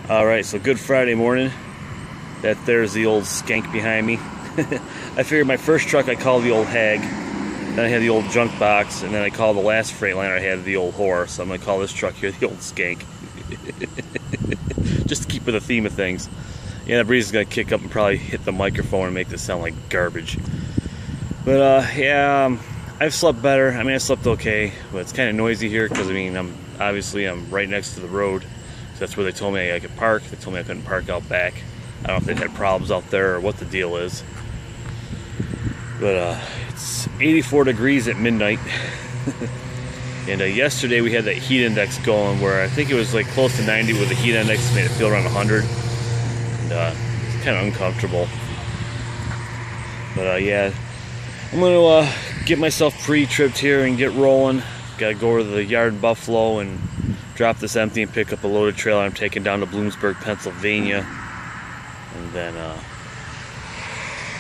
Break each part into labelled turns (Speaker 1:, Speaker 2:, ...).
Speaker 1: Alright, so good Friday morning. There's the old skank behind me. I figured my first truck I called the old hag. Then I had the old junk box, and then I called the last Freightliner I had the old whore. So I'm going to call this truck here the old skank. Just to keep with the theme of things. Yeah, the breeze is going to kick up and probably hit the microphone and make this sound like garbage. But yeah, I've slept better. I mean, I slept okay, but it's kind of noisy here because I mean, I'm right next to the road. So that's where they told me I could park. They told me I couldn't park out back. I don't know if they had problems out there or what the deal is. But it's 84 degrees at midnight. And yesterday we had that heat index going where I think it was like close to 90 with the heat index made it feel around 100. And it's kind of uncomfortable. But yeah, I'm going to get myself pre-tripped here and get rolling. Got to go over to the yard in Buffalo and drop this empty and pick up a loaded trailer I'm taking down to Bloomsburg, Pennsylvania. And then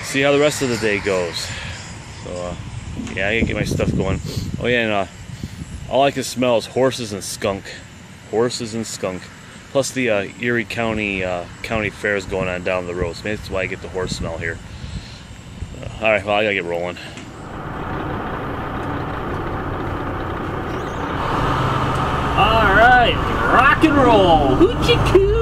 Speaker 1: see how the rest of the day goes. So yeah, I gotta get my stuff going. Oh yeah, and all I can smell is horses and skunk. Horses and skunk. Plus the Erie County Fair is going on down the road. So maybe that's why I get the horse smell here. Alright, well I gotta get rolling.
Speaker 2: Alright, rock and roll! Hoochie coo!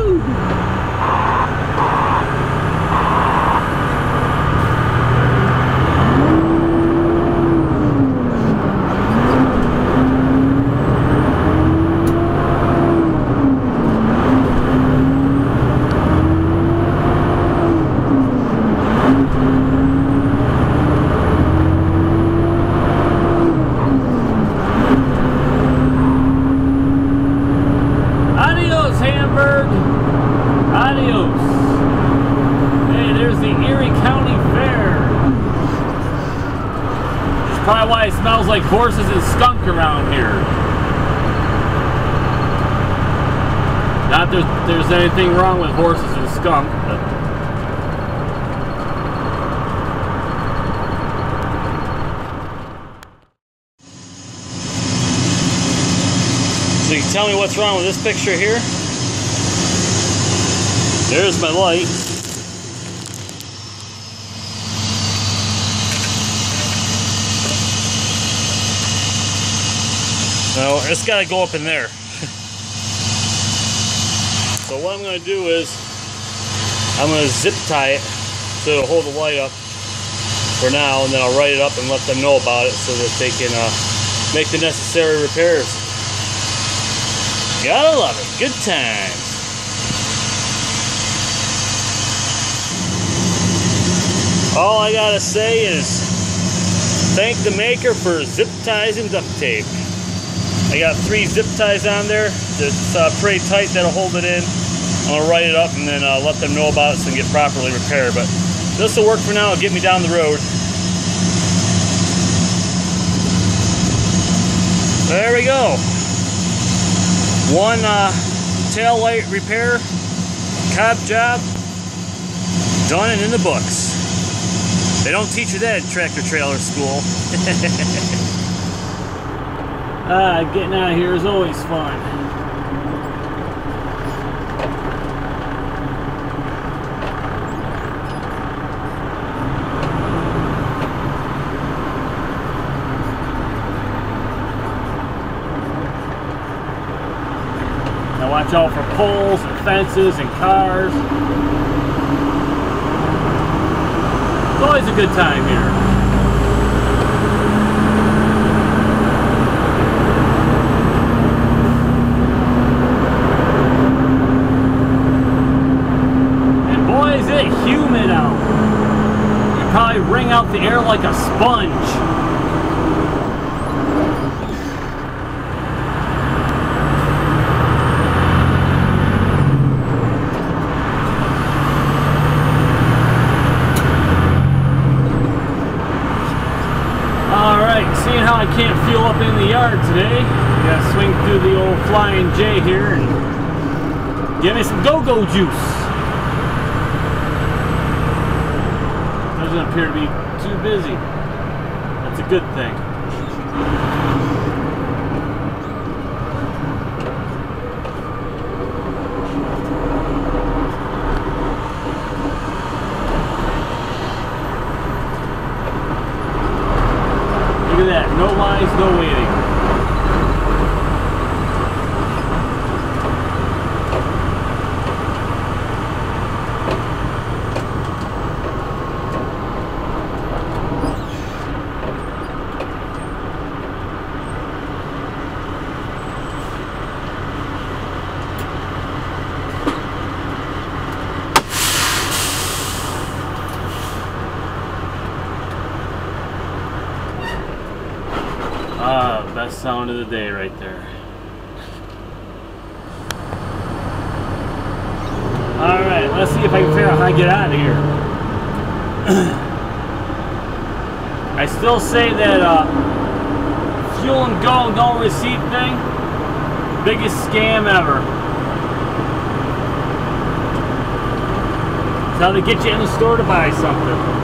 Speaker 2: Adios. Hey, there's the Erie County Fair. That's probably why it smells like horses and skunk around here. Not that there's anything wrong with horses and skunk, but
Speaker 1: so you can tell me what's wrong with this picture here? There's my light. No, it's got to go up in there. So what I'm going to do is I'm going to zip tie it so it'll hold the light up for now, and then I'll write it up and let them know about it so that they can make the necessary repairs. Gotta love it. Good times. All I gotta say is thank the maker for zip ties and duct tape. I got 3 zip ties on there. It's pretty tight, that'll hold it in. I'm gonna write it up and then let them know about it so it can get properly repaired. But this will work for now. It'll get me down the road. There we go. One tail light repair, cob job, done and in the books. They don't teach you that at tractor trailer school.
Speaker 2: getting out of here is always fun. Now watch out for poles and fences and cars. It's always a good time here. And boy, is it humid out. You probably wring out the air like a sponge. Seeing how I can't fuel up in the yard today, I gotta swing through the old Flying J here and get me some go-go juice. Doesn't appear to be too busy. That's a good thing. sound of the day right there. Alright, let's see if I can figure out how to get out of here. I still say that fuel and go, no receipt thing, biggest scam ever. It's how they get you in the store to buy something.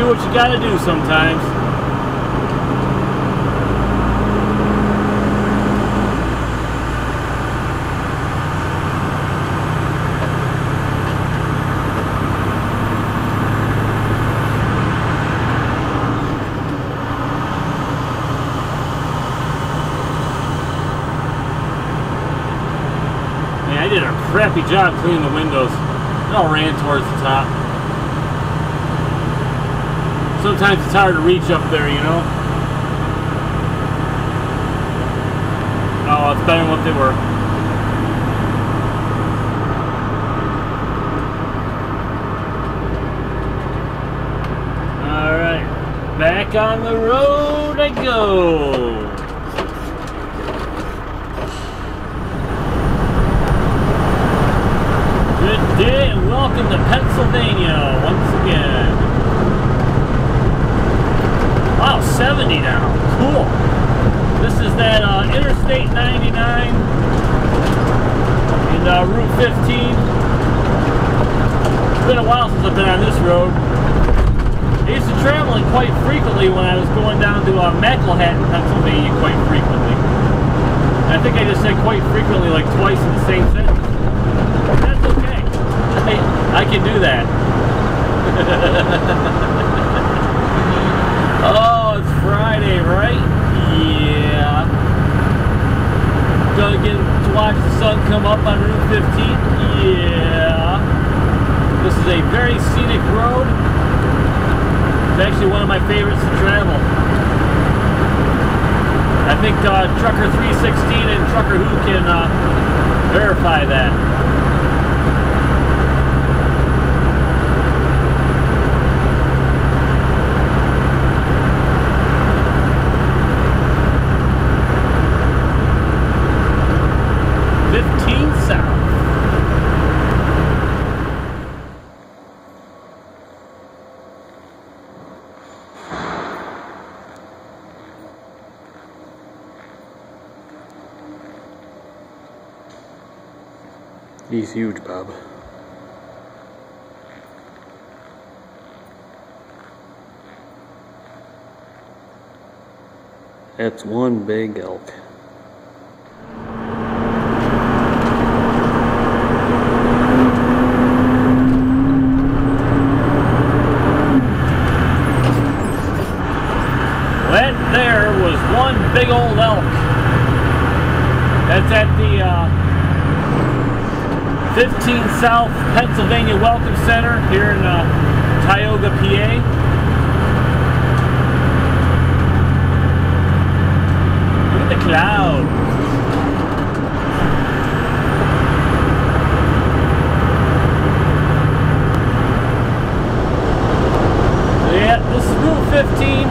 Speaker 2: What you gotta do sometimes. Man, I did a crappy job cleaning the windows. It all ran towards the top. Sometimes it's hard to reach up there, you know? Oh, it's better than what they were. Alright, back on the road I go. Good day and welcome to Pennsylvania once again. Wow, 70 now. Cool. This is that Interstate 99 and Route 15. It's been a while since I've been on this road. I used to travel it quite frequently when I was going down to Macklehattan, Pennsylvania, quite frequently. And I think I just said quite frequently like twice in the same sentence. But that's okay. I can do that. Oh, it's Friday, right? Yeah. Gonna get to watch the sun come up on Route 15? Yeah. This is a very scenic road. It's actually one of my favorites to travel. I think Trucker 316 and Trucker Who can verify that.
Speaker 1: He's huge, Bob. That's one big elk.
Speaker 2: That there was one big old elk. That's at the 15 South Pennsylvania Welcome Center here in Tioga, PA. Look at the cloud. Yeah, this is Route 15.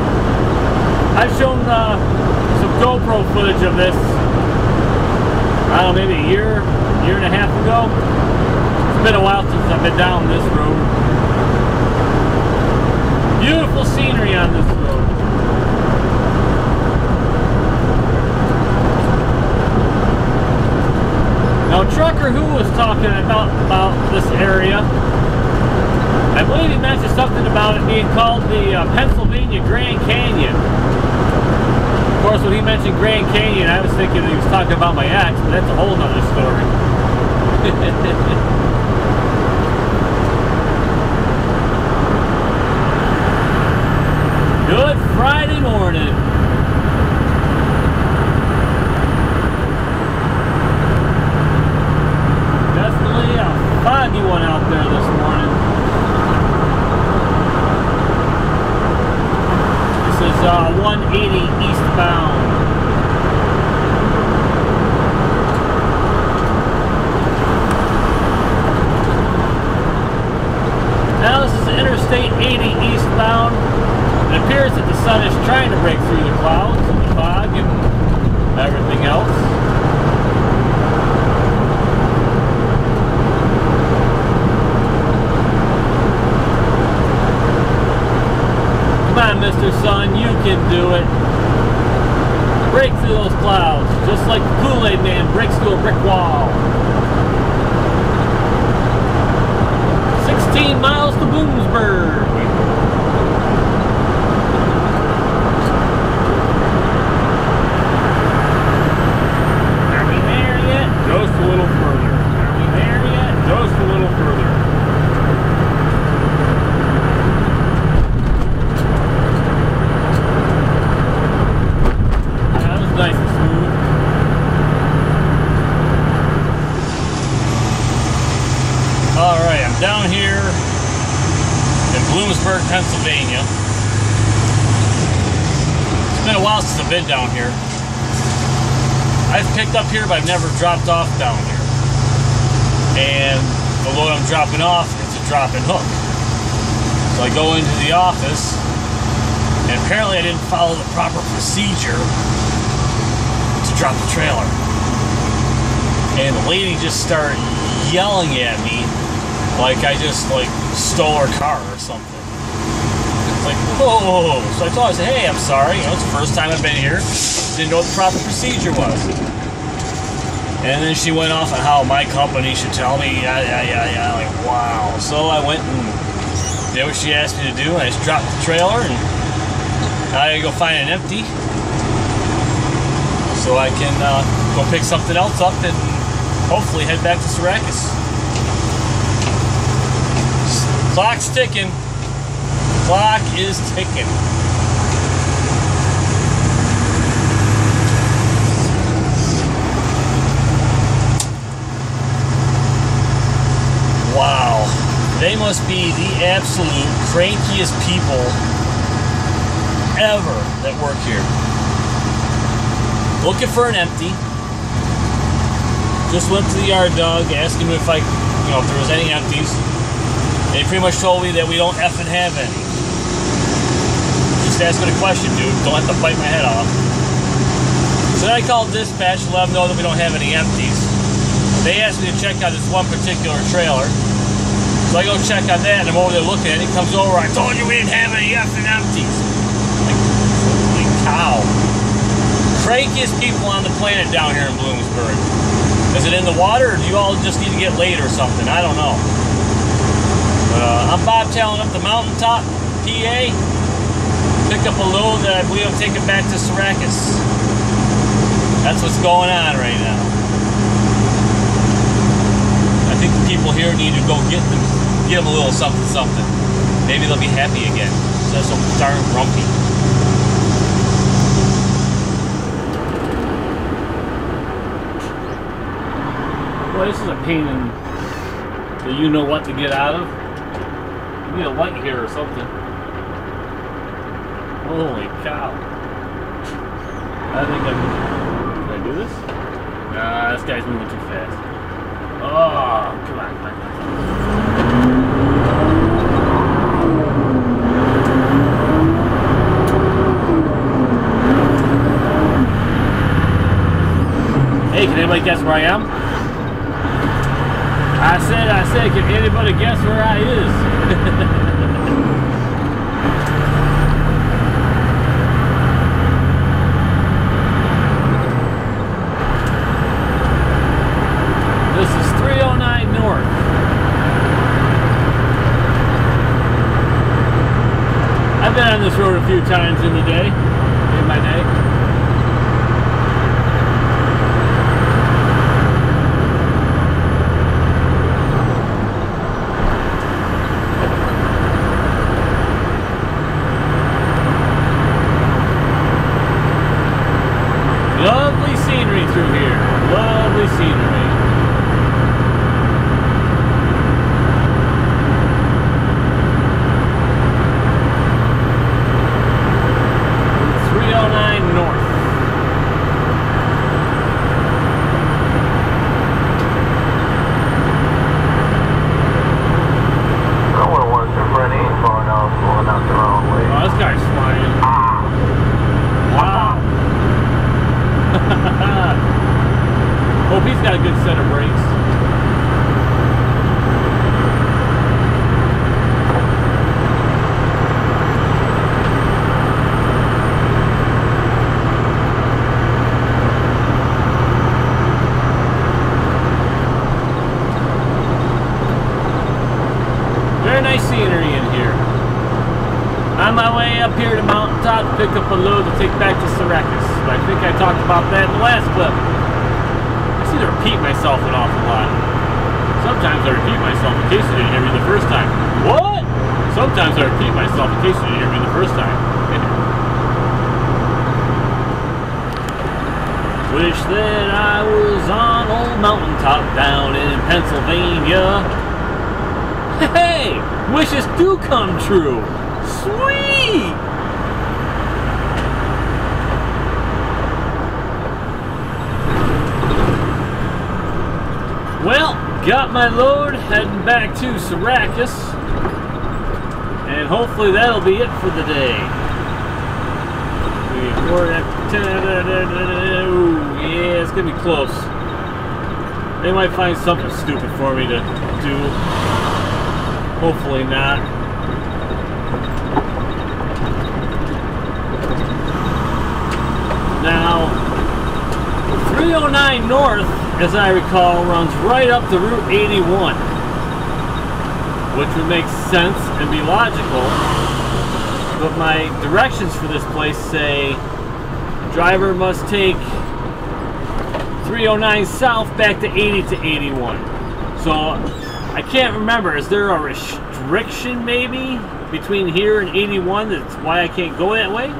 Speaker 2: I've shown some GoPro footage of this, I don't know, maybe a year and a half ago. It's been a while since I've been down this road. Beautiful scenery on this road. trucker who was talking about this area. I believe he mentioned something about it being called the Pennsylvania Grand Canyon. Of course, when he mentioned Grand Canyon, I was thinking he was talking about my ex, but that's a whole nother story. Good Friday morning. Definitely a foggy one out there this morning. This is 180 eastbound. Now this is Interstate 80 eastbound. It appears that the sun is trying to break through the clouds and the fog and everything else. Come on, Mr. Sun, you can do it. Break through those clouds, just like the Kool-Aid Man breaks through a brick wall. 16 miles to Bloomsburg. Just a little further. Are we there yet? Just a little further. That was nice and smooth. Alright, I'm down here in Bloomsburg, Pennsylvania. It's been a while since I've been down here. I've picked up here, but I've never dropped off down here. And the load I'm dropping off, it's a drop and hook. So I go into the office, and apparently I didn't follow the proper procedure to drop the trailer. And the lady just started yelling at me like I just stole her car or something. It's like, whoa. So I told her, I said, hey, I'm sorry. You know, it's the first time I've been here. Didn't know what the proper procedure was. And then she went off on how my company should tell me, yeah, like, wow. So I went and did what she asked me to do. I just dropped the trailer, and now I gotta go find an empty so I can go pick something else up and hopefully head back to Syracuse. Clock's ticking. Clock is ticking. Wow, they must be the absolute crankiest people ever that work here. Looking for an empty. Just went to the yard dog, asked him if if there was any empties. They pretty much told me that we don't effing have any. Just asking a question, dude. Don't have to bite my head off. So then I called dispatch to let them know that we don't have any empties. They asked me to check out this one particular trailer. So I go check on that, and I'm over there looking at it. He comes over, I told you we didn't have any effing empties. Like, holy cow. Crankiest people on the planet down here in Bloomsburg. Is it in the water, or do you all just need to get laid or something? I don't know. I'm bobtailing up the mountaintop, PA. Pick up a load that I believe I'm taking back to Syracuse. That's what's going on right now. I think the people here need to go get them a little something, something. Maybe they'll be happy again. They're so darn grumpy. Boy, this is a pain in the you-know-what to get out of. You need a light here or something. Holy cow. I think can I do this? Nah, this guy's moving too fast. Oh, come on, come on. Hey, can anybody guess where I am? I said, can anybody guess where I is? This this road a few times in my day. Lovely scenery through here. Lovely scenery. Hope he's got a good set of brakes. Very nice scenery in here. On my way up here to Mountaintop, picked up a load to take back to Syracuse. I think I talked about that in the last clip. I seem to repeat myself an awful lot. Sometimes I repeat myself in case you didn't hear me the first time. What? Sometimes I repeat myself in case you didn't hear me the first time. Wish that I was on old Mountaintop down in Pennsylvania. Hey! Wishes do come true! Sweet! Well, got my load, heading back to Syracuse, and hopefully that'll be it for the day. Yeah, it's gonna be close. They might find something stupid for me to do. Hopefully not. Now, 309 North, as I recall, runs right up to Route 81, which would make sense and be logical, but my directions for this place say the driver must take 309 South back to 80 to 81. So, I can't remember, is there a restriction maybe between here and 81 that's why I can't go that way?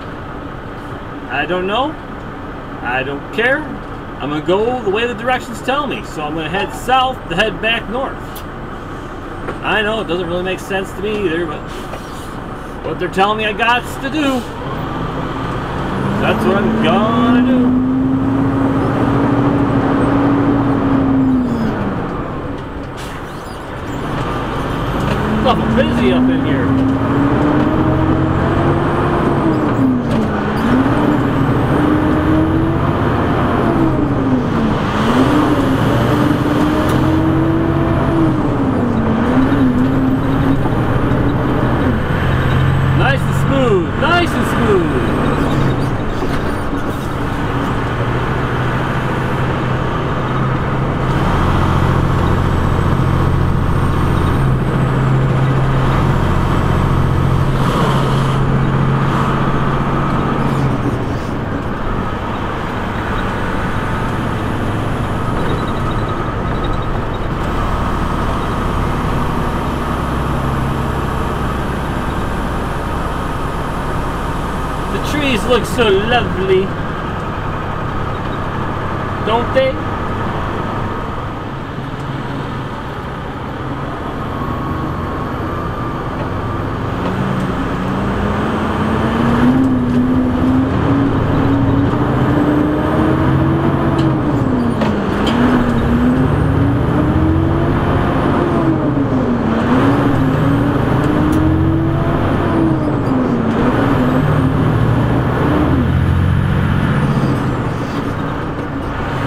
Speaker 2: I don't know. I don't care. I'm going to go the way the directions tell me. So I'm going to head south to head back north. I know it doesn't really make sense to me either, but what they're telling me I got to do, that's what I'm going to do. It's awful busy up in here. Nice and smooth. Trees look so lovely, don't they?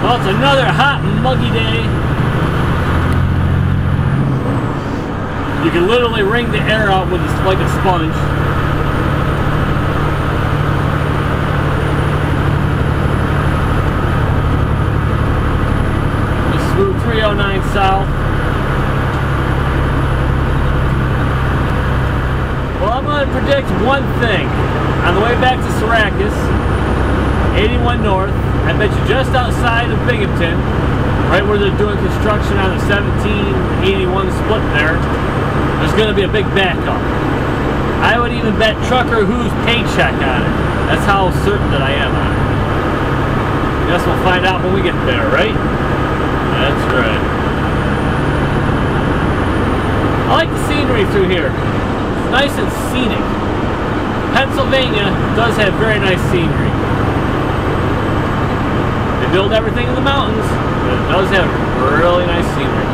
Speaker 2: Well, it's another hot and muggy day. You can literally wring the air out with like a sponge. Just through 309 South. Well, I'm going to predict one thing. on the way back to Syracuse, 81 North, I bet you just outside of Binghamton, right where they're doing construction on the 1781 split there's going to be a big backup. I would even bet Trucker Who's paycheck on it. That's how certain that I am on it. Guess we'll find out when we get there, right? That's right. I like the scenery through here. It's nice and scenic. Pennsylvania does have very nice scenery. They build everything in the mountains, but it does have really nice scenery.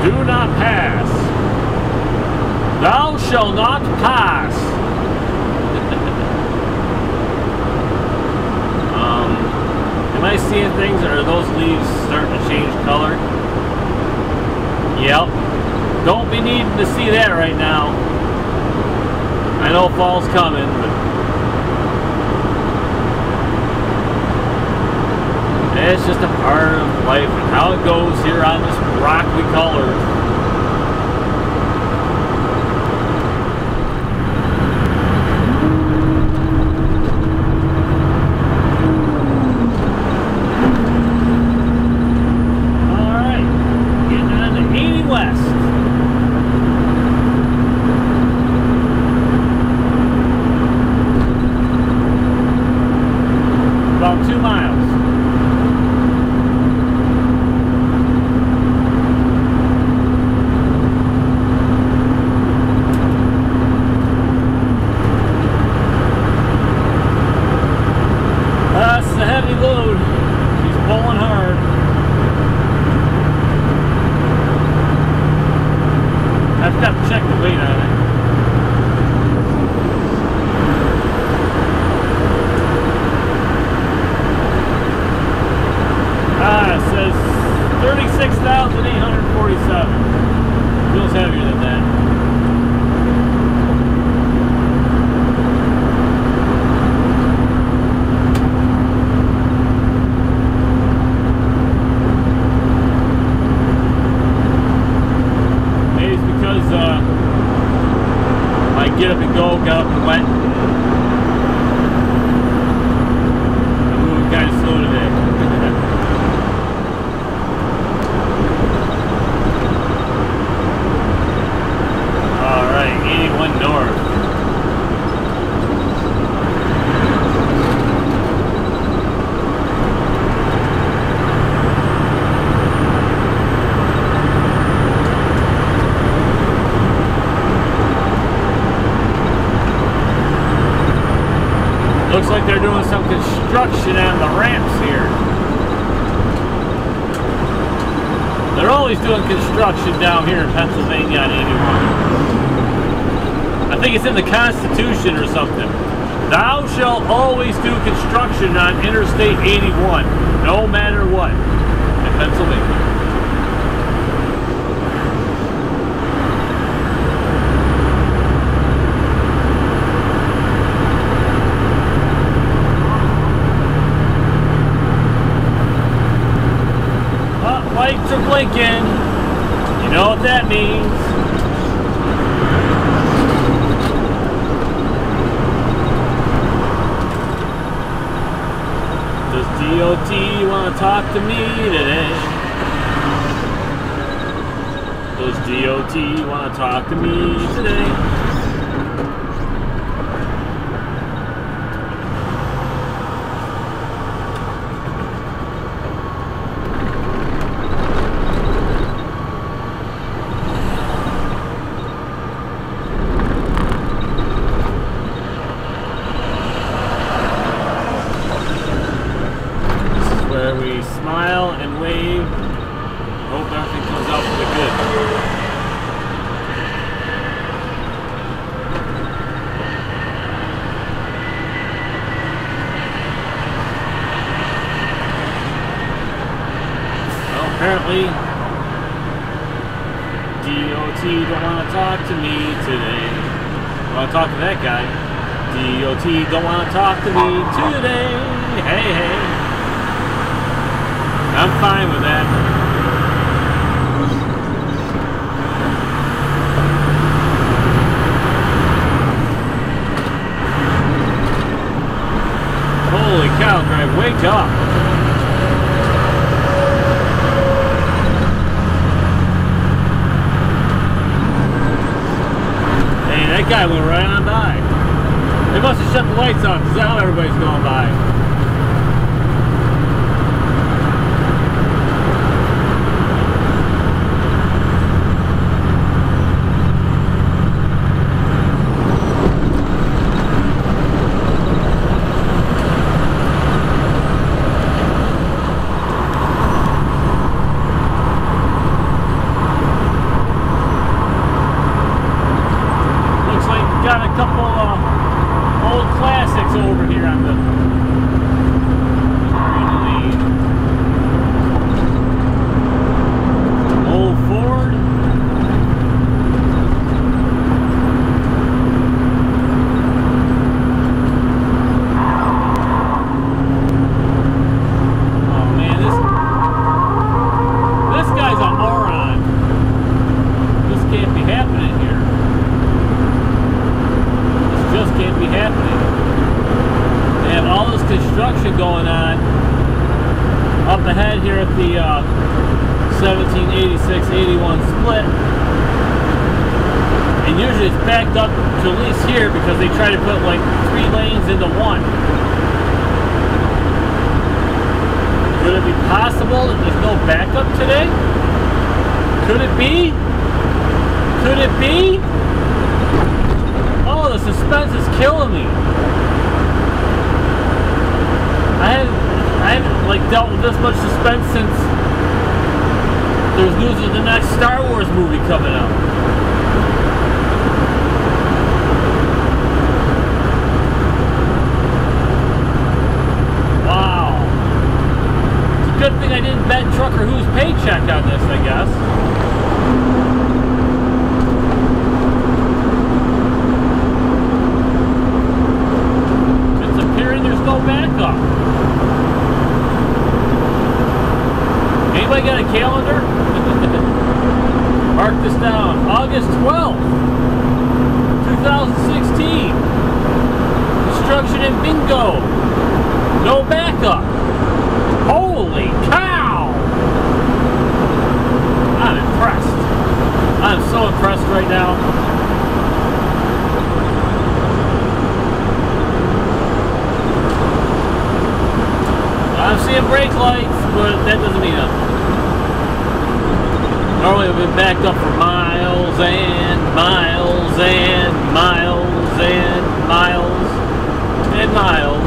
Speaker 2: Do not pass. Thou shalt not pass. Am I seeing things, or are those leaves starting to change color? Yep. Don't be needing to see that right now. I know fall's coming, but it's just a part of life and how it goes here on this rock we call Earth. About 2 miles. That's a heavy load. He's pulling hard. I've got to check the weight on it. It says 36,847. Feels heavier than that. Maybe it's because I get up and go, got up and went. I'm moving kind of slow today. Alright, 81 North. Looks like they're doing some construction on the ramps here. They're always doing construction down here in Pennsylvania on 81. I think it's in the Constitution or something. Thou shalt always do construction on Interstate 81, no matter what, in Pennsylvania. Lights are blinking. You know what that means. Does DOT want to talk to me today? Does DOT want to talk to me today? Where we smile and wave, hope everything comes out for the good. Well, apparently, DOT don't want to talk to me today. I want to talk to that guy. DOT don't want to talk to me today. Hey, hey. I'm fine with that. up. Hey, that guy went right on by. They must have shut the lights off because now everybody's going by. Got a couple old classics over here on the green lane. Old Ford. Oh man, this guy's a moron. This can't be happening here. Just can't be happening. They have all this construction going on up ahead here at the 1786-81 split. And usually it's backed up to at least here because they try to put like 3 lanes into one. Could it be possible that there's no backup today? Could it be? Could it be? Oh, the suspense is killing me. I haven't like dealt with this much suspense since there's news of the next Star Wars movie coming out. Wow. It's a good thing I didn't bet Trucker Who's paycheck on this, I guess. There's no backup. Anybody got a calendar? Mark this down. August 12th, 2016. Construction and bingo. No backup. Holy cow! I'm impressed. I'm so impressed right now. I'm seeing brake lights, but that doesn't mean nothing. Normally I've been backed up for miles and miles and miles and miles and miles.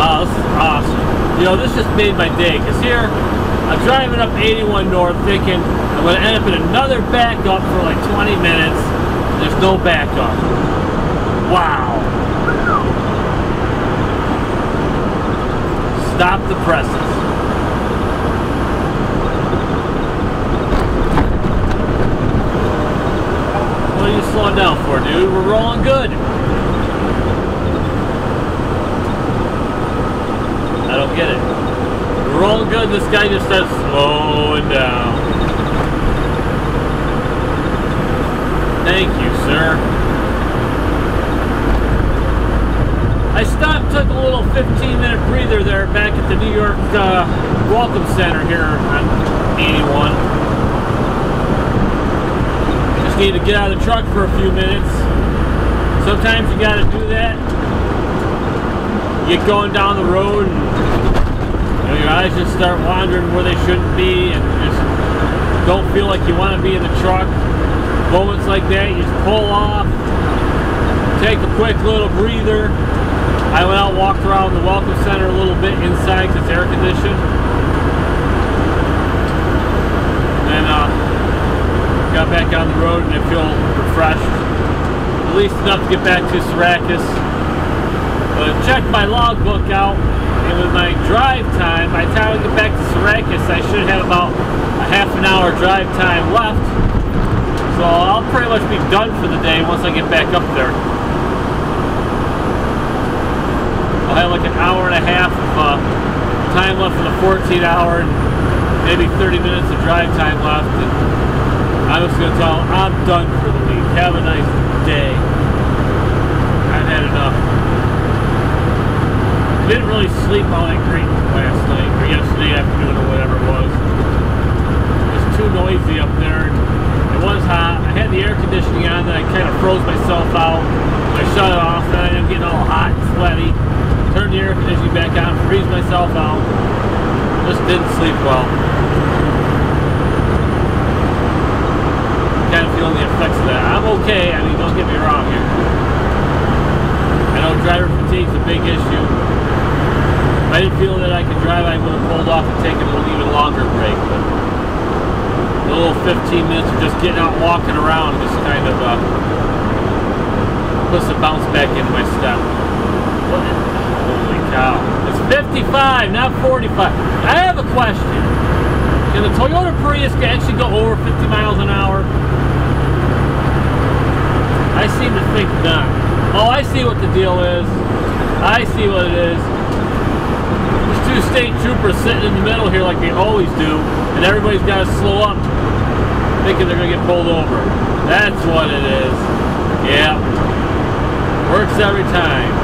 Speaker 2: Oh, this is awesome. You know, this just made my day, because here I'm driving up 81 North thinking I'm going to end up in another backup for like 20 minutes. There's no backup. Wow. Stop the presses. What are you slowing down for, dude? We're rolling good. I don't get it. We're rolling good. This guy just starts slowing down. Thank you, sir. I stopped, took a little 15-minute breather there back at the New York Welcome Center here on 81. Just need to get out of the truck for a few minutes. Sometimes you got to do that. You get going down the road and you know, your eyes just start wandering where they shouldn't be and just don't feel like you want to be in the truck. Moments like that, you just pull off, take a quick little breather. I went out and walked around the Welcome Center a little bit inside because it's air conditioned. And got back on the road and I feel refreshed. At least enough to get back to Syracuse. But checked my logbook out, and with my drive time, by the time I get back to Syracuse, I should have about a half an hour drive time left. So I'll pretty much be done for the day once I get back up there. I'll have like an hour and a half of time left for the 14-hour and maybe 30 minutes of drive time left. And I'm just going to tell them, I'm done for the week. Have a nice day. I've had enough. didn't really sleep all that great last night, or yesterday afternoon, or whatever it was. It was too noisy up there. It was hot. I had the air conditioning on, then I kind of froze myself out. I shut it off, then I ended up getting all hot and sweaty. Turned the air conditioning back on, freeze myself out. Just didn't sleep well. Kind of feeling the effects of that. I'm okay. I mean, don't get me wrong here. I know driver fatigue is a big issue. If I didn't feel that I could drive, I would have pulled off and taken an even longer break. But a little 15 minutes of just getting out and walking around just kind of puts a bounce back into my step. Holy cow. It's 55, not 45. I have a question. Can the Toyota Prius actually go over 50 miles an hour? I seem to think not. Oh, I see what the deal is. I see what it is. There's two state troopers sitting in the middle here like they always do, and everybody's got to slow up, thinking they're going to get pulled over. That's what it is. Yeah. Works every time.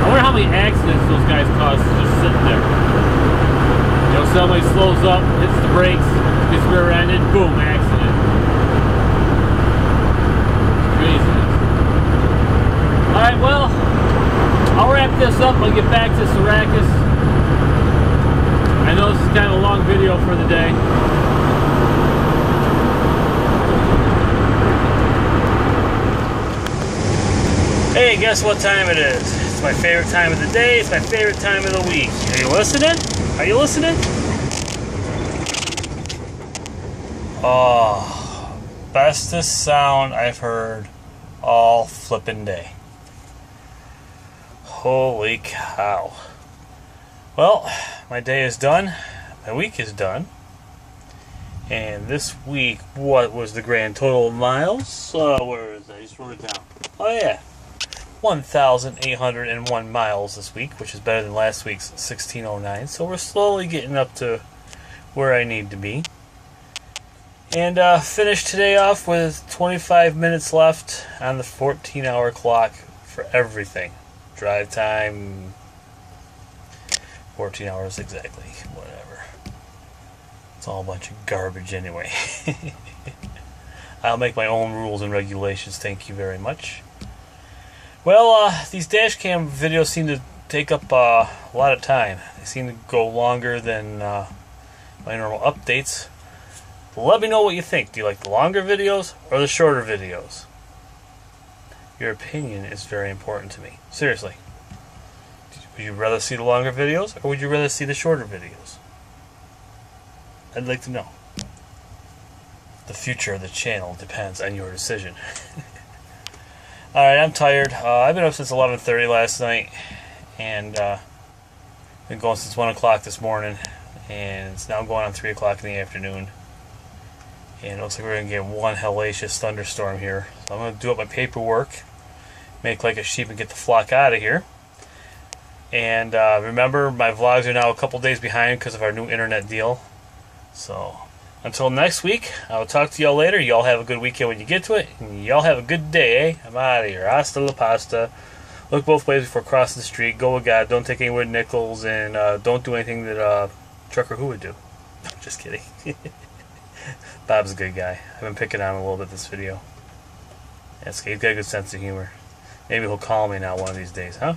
Speaker 2: I wonder how many accidents those guys cause just sitting there. You know, somebody slows up, hits the brakes, gets rear-ended, boom, accident. Alright, well, I'll wrap this up. I'll get back to Syracuse. I know this is kind of a long video for the day. Hey, guess what time it is? It's my favorite time of the day. It's my favorite time of the week. Are you listening? Are you listening? Oh, bestest sound I've heard all flippin' day. Holy cow. Well, my day is done. My week is done. And this week, what was the grand total of miles? Where is that? I just wrote it down. Oh yeah. 1,801 miles this week, which is better than last week's 1,609. So we're slowly getting up to where I need to be. And finished today off with 25 minutes left on the 14-hour clock for everything. Drive time, 14 hours exactly, whatever. It's all a bunch of garbage anyway. I'll make my own rules and regulations, thank you very much. Well, these dash cam videos seem to take up a lot of time. They seem to go longer than my normal updates. Let me know what you think. Do you like the longer videos or the shorter videos? Your opinion is very important to me. Seriously. Would you rather see the longer videos or would you rather see the shorter videos? I'd like to know. The future of the channel depends on your decision. Alright, I'm tired. I've been up since 11:30 last night and been going since 1 o'clock this morning, and it's now going on 3 o'clock in the afternoon. And it looks like we're going to get one hellacious thunderstorm here. So I'm going to do up my paperwork, make like a sheep and get the flock out of here. And remember, my vlogs are now a couple days behind because of our new internet deal. So until next week, I'll talk to y'all later. Y'all have a good weekend when you get to it. And y'all have a good day, eh? I'm out of here. Hasta la pasta. Look both ways before crossing the street. Go with God. Don't take any wood nickels. And don't do anything that Trucker Who would do. Just kidding. Bob's a good guy. I've been picking on him a little bit this video. He's got a good sense of humor. Maybe he'll call me now one of these days, huh?